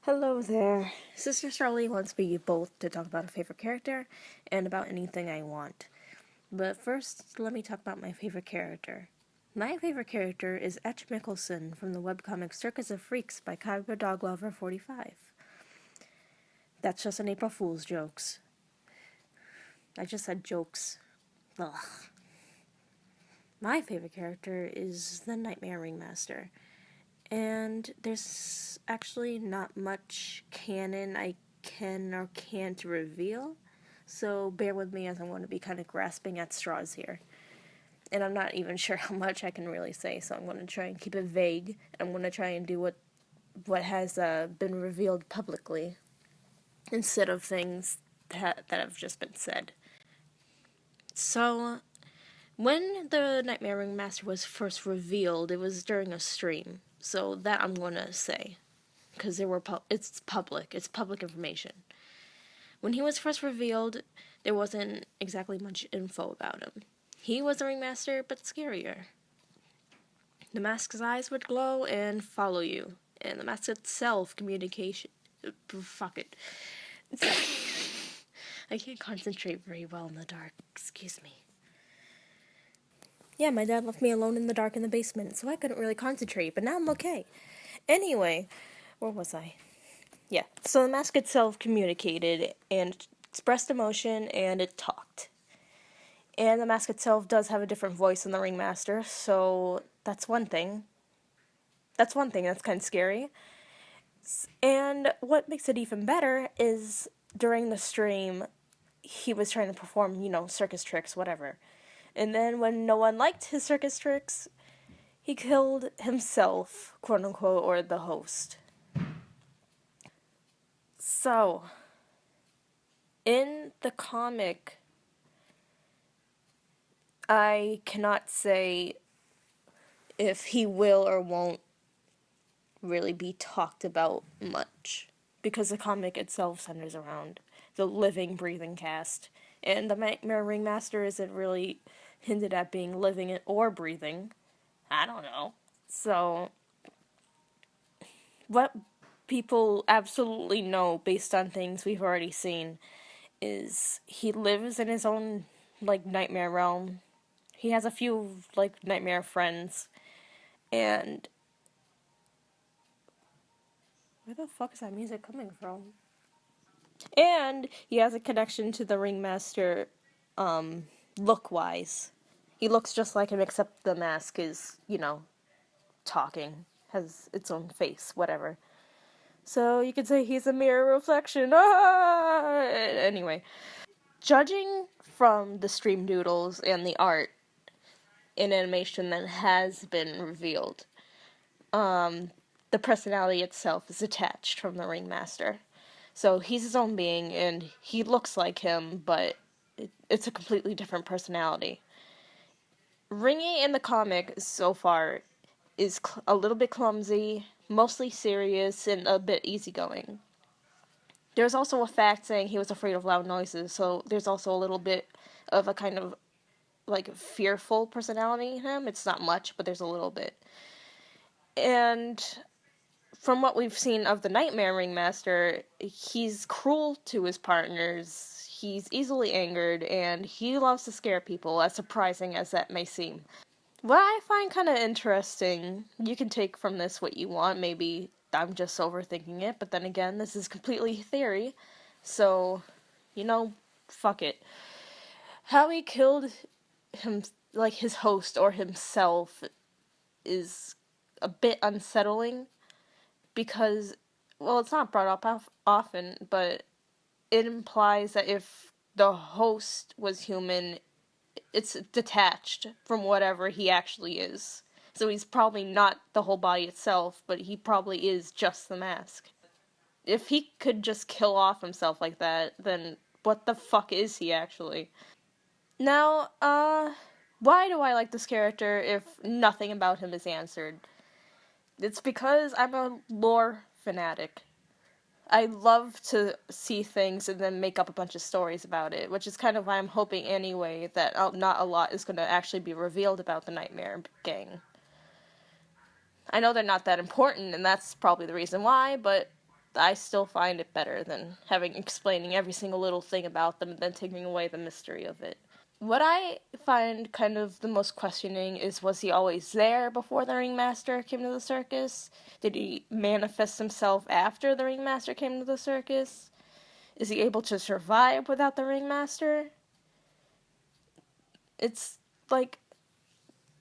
Hello there. Sister Charlie wants me both to talk about a favorite character and about anything I want. But first, let me talk about my favorite character. My favorite character is Etch Mickelson from the webcomic Circus of Freaks by Kyber Doglover 45. That's just an April Fool's jokes. I just said jokes. Ugh. My favorite character is the Nightmare Ringmaster. And there's actually not much canon I can or can't reveal, so bear with me as I'm going to be kind of grasping at straws here. And I'm not even sure how much I can really say, so I'm going to try and keep it vague. I'm going to try and do what has been revealed publicly, instead of things that have just been said. So, when the Nightmare Ringmaster was first revealed, it was during a stream. So that I'm going to say, because it's public information. When he was first revealed, there wasn't exactly much info about him. He was a ringmaster, but scarier. The mask's eyes would glow and follow you, and the mask itself fuck it. I can't concentrate very well in the dark, excuse me. Yeah, my dad left me alone in the dark in the basement, so I couldn't really concentrate, but now I'm okay. Anyway, where was I? Yeah, so the mask itself communicated and expressed emotion, and it talked. And the mask itself does have a different voice than the ringmaster, so that's one thing. That's kind of scary. And what makes it even better is during the stream, he was trying to perform, circus tricks, whatever. And then when no one liked his circus tricks, he killed himself, quote unquote, or the host. So, in the comic, I cannot say if he will or won't really be talked about much, because the comic itself centers around the living, breathing cast, and the Nightmare Ringmaster isn't really hinted at being living or breathing. I don't know. So, what people absolutely know based on things we've already seen is he lives in his own, nightmare realm. He has a few, nightmare friends, and where the fuck is that music coming from? And he has a connection to the Ringmaster, look-wise. He looks just like him, except the mask is, talking. Has its own face, whatever. So you could say he's a mirror reflection. Ah! Anyway. Judging from the stream doodles and the art in animation that has been revealed, the personality itself is detached from the Ringmaster. So he's his own being, and he looks like him, but it's a completely different personality. Ringy in the comic so far is a little bit clumsy, mostly serious, and a bit easygoing. There's also a fact saying he was afraid of loud noises, so there's also a little bit of a kind of, fearful personality in him. It's not much, but there's a little bit. And from what we've seen of the Nightmare Ringmaster, he's cruel to his partners, he's easily angered, and he loves to scare people, as surprising as that may seem. What I find kind of interesting, you can take from this what you want, maybe I'm just overthinking it, but then again, this is completely theory, so, fuck it. How he killed him, his host or himself is a bit unsettling, because, well, it's not brought up often, but it implies that if the host was human, it's detached from whatever he actually is. So he's probably not the whole body itself, but he probably is just the mask. If he could just kill off himself like that, then what the fuck is he actually? Now, why do I like this character if nothing about him is answered? It's because I'm a lore fanatic. I love to see things and then make up a bunch of stories about it, which is kind of why I'm hoping anyway that not a lot is going to actually be revealed about the Nightmare Gang. I know they're not that important, and that's probably the reason why, but I still find it better than explaining every single little thing about them and then taking away the mystery of it. What I find kind of the most questioning is, was he always there before the ringmaster came to the circus? Did he manifest himself after the ringmaster came to the circus? Is he able to survive without the ringmaster? It's like,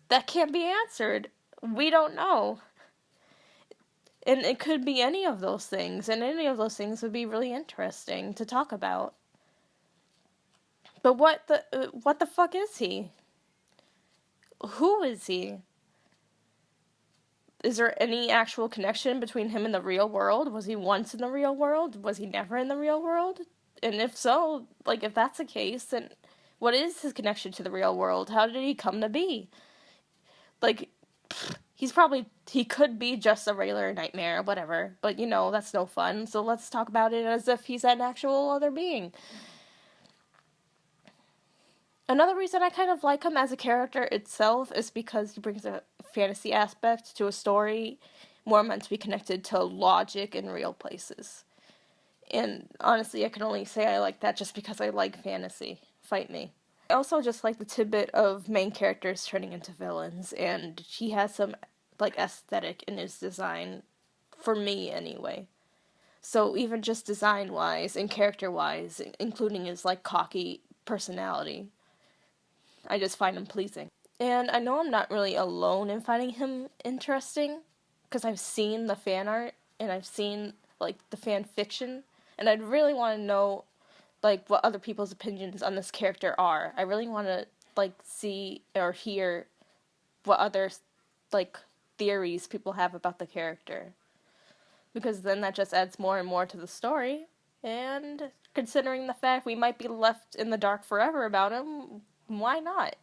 that can't be answered. We don't know. And it could be any of those things, and any of those things would be really interesting to talk about. But what the fuck is he? Who is he? Is there any actual connection between him and the real world? Was he once in the real world? Was he never in the real world? And if so, like, if that's the case, then what is his connection to the real world? How did he come to be? Like, he could be just a regular nightmare, whatever. But, that's no fun. So let's talk about it as if he's an actual other being. Another reason I kind of like him as a character itself is because he brings a fantasy aspect to a story more meant to be connected to logic in real places. And honestly, I can only say I like that just because I like fantasy. Fight me. I also just like the tidbit of main characters turning into villains, and he has some, like, aesthetic in his design, for me anyway. So even just design-wise and character-wise, including his, like, cocky personality, I just find him pleasing. And I know I'm not really alone in finding him interesting, because I've seen the fan art, and I've seen, like, the fan fiction, and I'd really want to know, like, what other people's opinions on this character are. I really want to, like, see or hear what other, like, theories people have about the character. Because then that just adds more and more to the story, and considering the fact we might be left in the dark forever about him, why not?